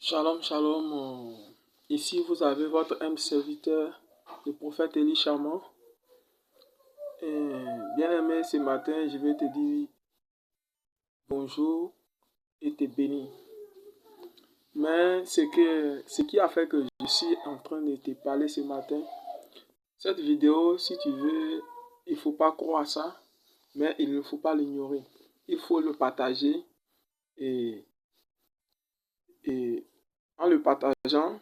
Shalom, shalom. Ici, vous avez votre humble serviteur, le prophète Élie Chaman. Bien-aimé, ce matin, je vais te dire bonjour et te bénir. Mais ce qui a fait que je suis en train de te parler ce matin, cette vidéo, si tu veux, il ne faut pas croire ça, mais il ne faut pas l'ignorer. Il faut le partager et en le partageant,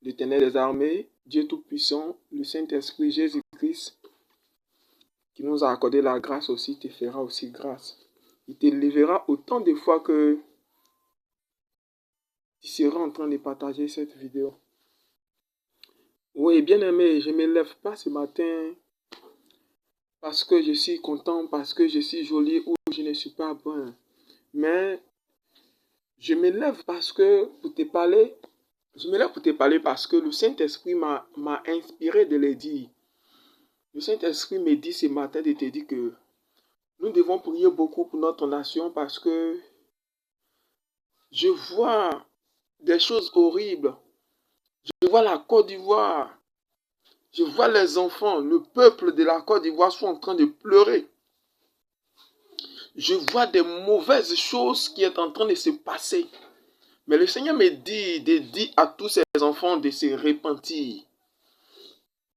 l'Éternel des armées, Dieu Tout-Puissant, le Saint-Esprit, Jésus-Christ, qui nous a accordé la grâce aussi, te fera aussi grâce. Il te lèvera autant de fois que tu seras en train de partager cette vidéo. Oui, bien aimé, je ne me lève pas ce matin parce que je suis content, parce que je suis joli ou je ne suis pas bon. Mais je me lève parce que pour te parler, parce que le Saint-Esprit m'a inspiré de le dire. Le Saint-Esprit me dit ce matin de te dire que nous devons prier beaucoup pour notre nation parce que je vois des choses horribles. Je vois la Côte d'Ivoire. Je vois les enfants, le peuple de la Côte d'Ivoire sont en train de pleurer. Je vois des mauvaises choses qui sont en train de se passer. Mais le Seigneur me dit de dire à tous ces enfants de se repentir.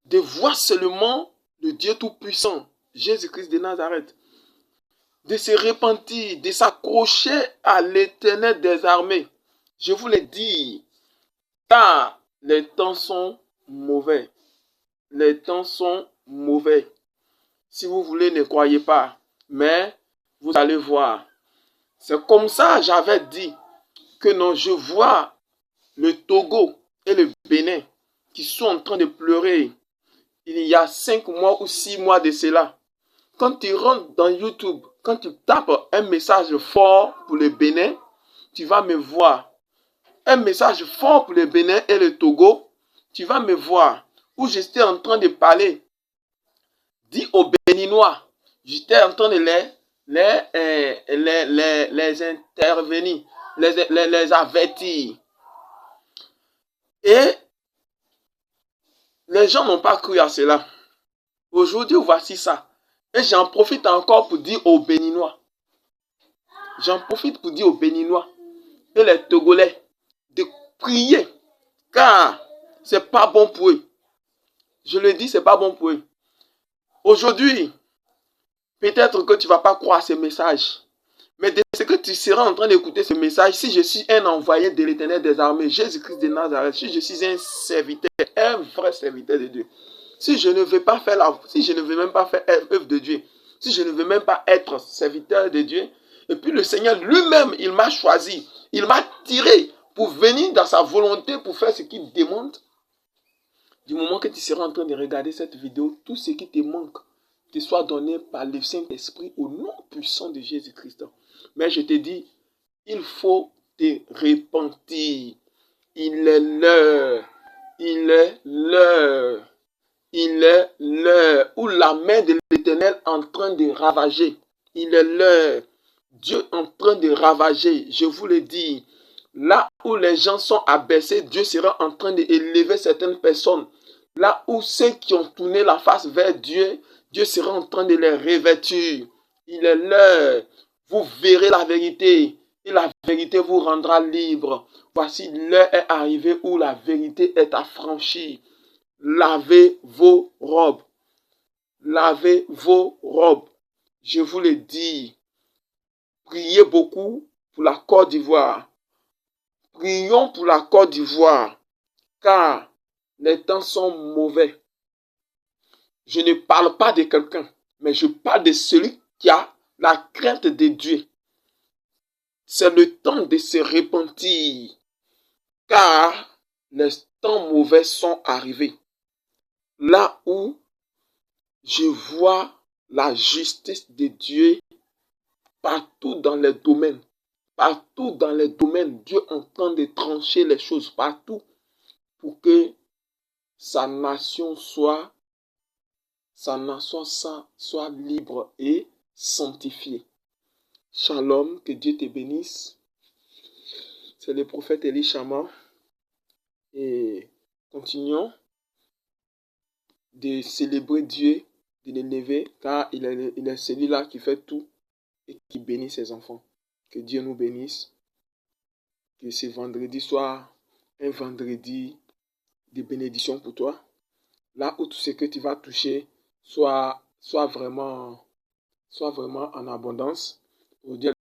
De voir seulement le Dieu Tout-Puissant, Jésus-Christ de Nazareth. De se repentir, de s'accrocher à l'Éternel des armées. Je vous le dis, car les temps sont mauvais. Les temps sont mauvais. Si vous voulez, ne croyez pas. Mais vous allez voir. C'est comme ça, j'avais dit que non, je vois le Togo et le Bénin qui sont en train de pleurer. Il y a 5 mois ou 6 mois de cela. Quand tu rentres dans YouTube, quand tu tapes un message fort pour le Bénin, tu vas me voir. Un message fort pour le Bénin et le Togo, tu vas me voir. Où j'étais en train de parler. Dis aux Béninois, j'étais en train de les intervenir, les avertir. Et les gens n'ont pas cru à cela. Aujourd'hui, voici ça. Et j'en profite encore pour dire aux Béninois. J'en profite pour dire aux Béninois et les Togolais de prier. Car c'est pas bon pour eux. Je le dis, c'est pas bon pour eux. Aujourd'hui, peut-être que tu ne vas pas croire ce message. Mais dès que tu seras en train d'écouter ce message, si je suis un envoyé de l'Éternel des armées, Jésus-Christ de Nazareth, si je suis un serviteur, un vrai serviteur de Dieu, si je ne veux pas faire si je ne veux même pas faire œuvre de Dieu, si je ne veux même pas être serviteur de Dieu, et puis le Seigneur lui-même, il m'a choisi, il m'a tiré pour venir dans sa volonté pour faire ce qu'il demande. Du moment que tu seras en train de regarder cette vidéo, tout ce qui te manque te soit donné par le Saint-Esprit au nom puissant de Jésus-Christ. Mais je te dis, il faut te repentir. Il est l'heure. Il est l'heure. Il est l'heure où la main de l'Éternel est en train de ravager. Il est l'heure. Dieu est en train de ravager. Je vous le dis. Là où les gens sont abaissés, Dieu sera en train d'élever certaines personnes. Là où ceux qui ont tourné la face vers Dieu, Dieu sera en train de les revêtir. Il est l'heure. Vous verrez la vérité et la vérité vous rendra libre. Voici l'heure est arrivée où la vérité est affranchie. Lavez vos robes. Lavez vos robes. Je vous le dis. Priez beaucoup pour la Côte d'Ivoire. Prions pour la Côte d'Ivoire. Car les temps sont mauvais. Je ne parle pas de quelqu'un, mais je parle de celui qui a la crainte de Dieu. C'est le temps de se repentir, car les temps mauvais sont arrivés. Là où je vois la justice de Dieu partout dans les domaines. Partout dans les domaines, Dieu est en train de trancher les choses partout pour que sa nation soit libre et sanctifiée. Shalom, que Dieu te bénisse. c'est le prophète Élie Chama. Et continuons de célébrer Dieu, de l'élever, car il est celui-là qui fait tout et qui bénit ses enfants. Que Dieu nous bénisse. Que ce vendredi soit un vendredi de bénédiction pour toi. Là où tout ce que tu vas toucher soit vraiment en abondance. Pour Dieu